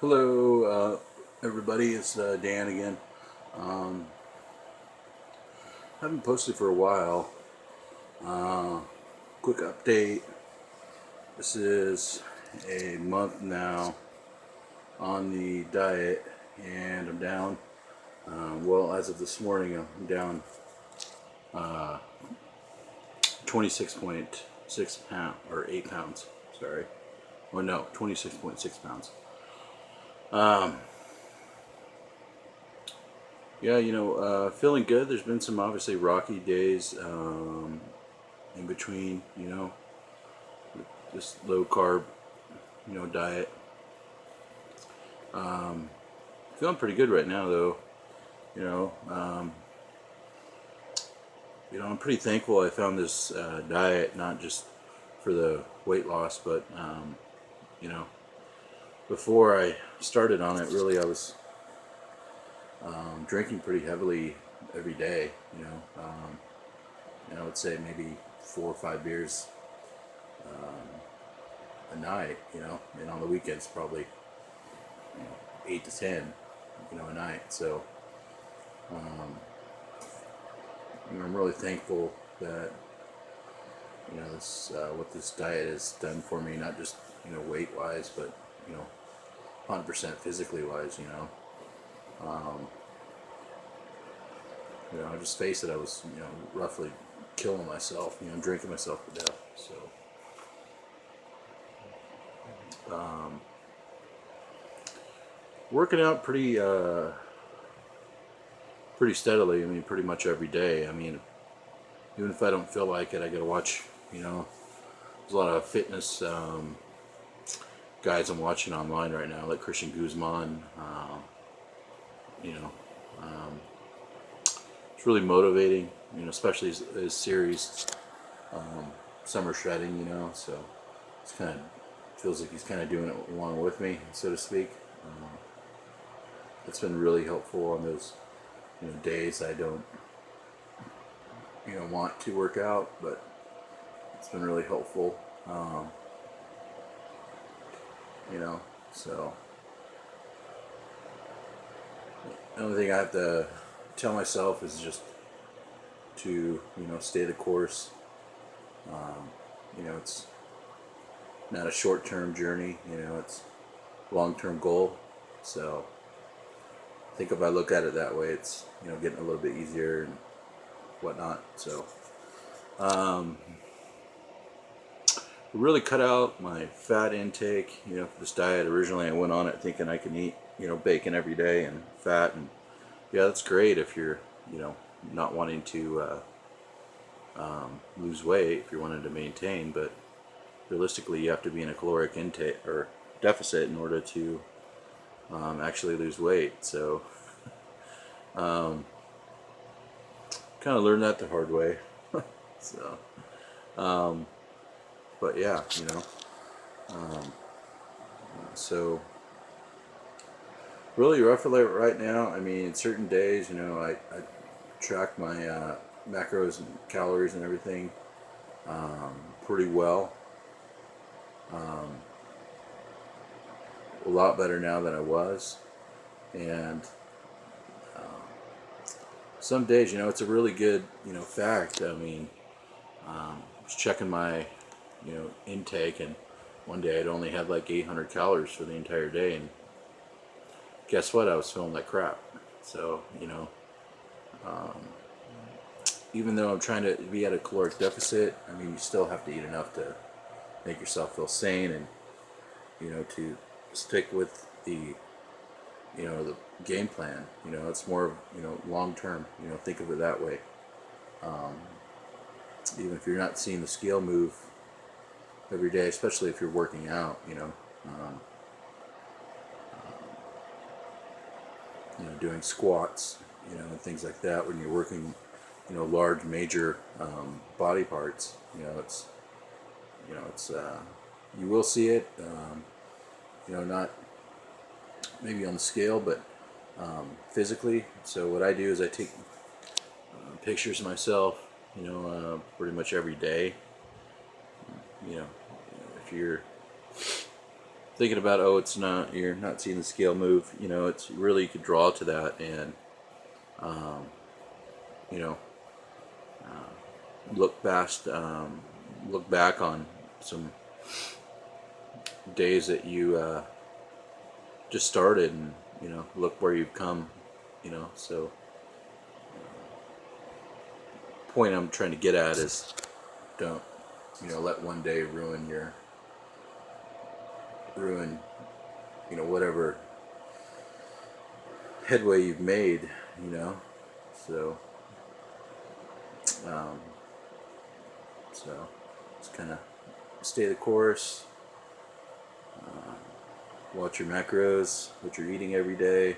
Hello, everybody. It's Dan again. Haven't posted for a while. Quick update. This is a month now on the diet, and I'm down. Well, as of this morning, I'm down 26.6 pounds or 8 pounds. Sorry. Well, no, 26.6 pounds. Yeah, feeling good. There's been some obviously rocky days in between, just low carb, diet. Feeling pretty good right now, though. You know, um, I'm pretty thankful I found this diet, not just for the weight loss, but you know, before I started on it, really, I was drinking pretty heavily every day. I would say maybe 4 or 5 beers a night. And on the weekends probably 8 to 10, a night. So I'm really thankful that this what this diet has done for me, not just weight wise, but 100% physically wise. Um, I just face it. I was roughly killing myself. Drinking myself to death. So. Working out pretty steadily. I mean, pretty much every day. I mean, even if I don't feel like it, I gotta watch. There's a lot of fitness guys I'm watching online right now, like Christian Guzman. You know, um, it's really motivating. Especially his series, Summer Shredding. So it's kind of feels like he's kind of doing it along with me, so to speak. It's been really helpful on those days I don't want to work out, but it's been really helpful. So the only thing I have to tell myself is just to stay the course. It's not a short-term journey. It's a long-term goal. So I think if I look at it that way, it's getting a little bit easier and whatnot. So really cut out my fat intake. For this diet. Originally, I went on it thinking I can eat bacon every day and fat, and yeah, that's great if you're not wanting to lose weight, if you're wanting to maintain, but realistically, you have to be in a caloric intake or deficit in order to actually lose weight. So kind of learned that the hard way. So but yeah, so really rough right now. I mean, certain days, I track my macros and calories and everything pretty well. A lot better now than I was. And some days, it's a really good, fact. I mean, I was checking my, intake, and one day I'd only had like 800 calories for the entire day, and guess what? I was feeling like crap. So, even though I'm trying to be at a caloric deficit, I mean, you still have to eat enough to make yourself feel sane, and to stick with the the game plan. It's more of long term. Think of it that way. Even if you're not seeing the scale move every day, especially if you're working out, doing squats, and things like that. When you're working, large major body parts, it's you will see it. Not maybe on the scale, but physically. So what I do is I take pictures of myself, pretty much every day. If you're thinking about, oh, it's not, you're not seeing the scale move, you know, it's really, you could draw to that and, you know, look past, look back on some days that you just started, and you know, look where you've come, you know. So point I'm trying to get at is, don't, you know, let one day ruin you know, whatever headway you've made, you know. So so just kind of stay the course, watch your macros, what you're eating every day.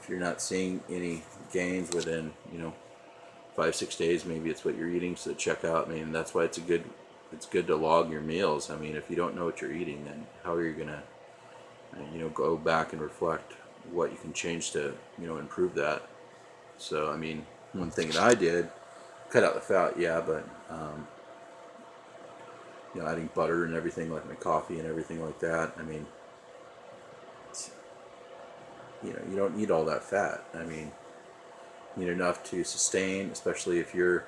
If you're not seeing any gains within, you know, 5-6 days, maybe it's what you're eating. So check out. I mean, that's why it's good to log your meals. I mean, if you don't know what you're eating, then how are you gonna, you know, go back and reflect what you can change to, you know, improve that. So I mean, one thing that I did, cut out the fat, yeah, but you know, adding butter and everything, like my coffee and everything like that. I mean, you know, you don't need all that fat. I mean, you need enough to sustain, especially if you're,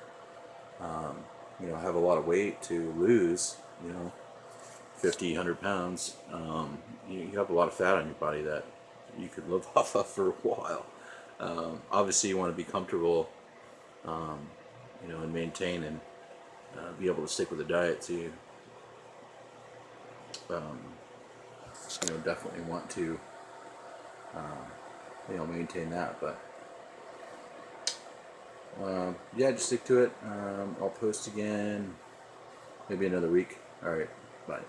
you know, have a lot of weight to lose, you know, 50, 100 pounds. You have a lot of fat on your body that you could live off of for a while. Obviously, you want to be comfortable, you know, and maintain and be able to stick with the diet. So you know, definitely want to, you know, maintain that. But yeah, just stick to it. I'll post again maybe another week. All right, bye.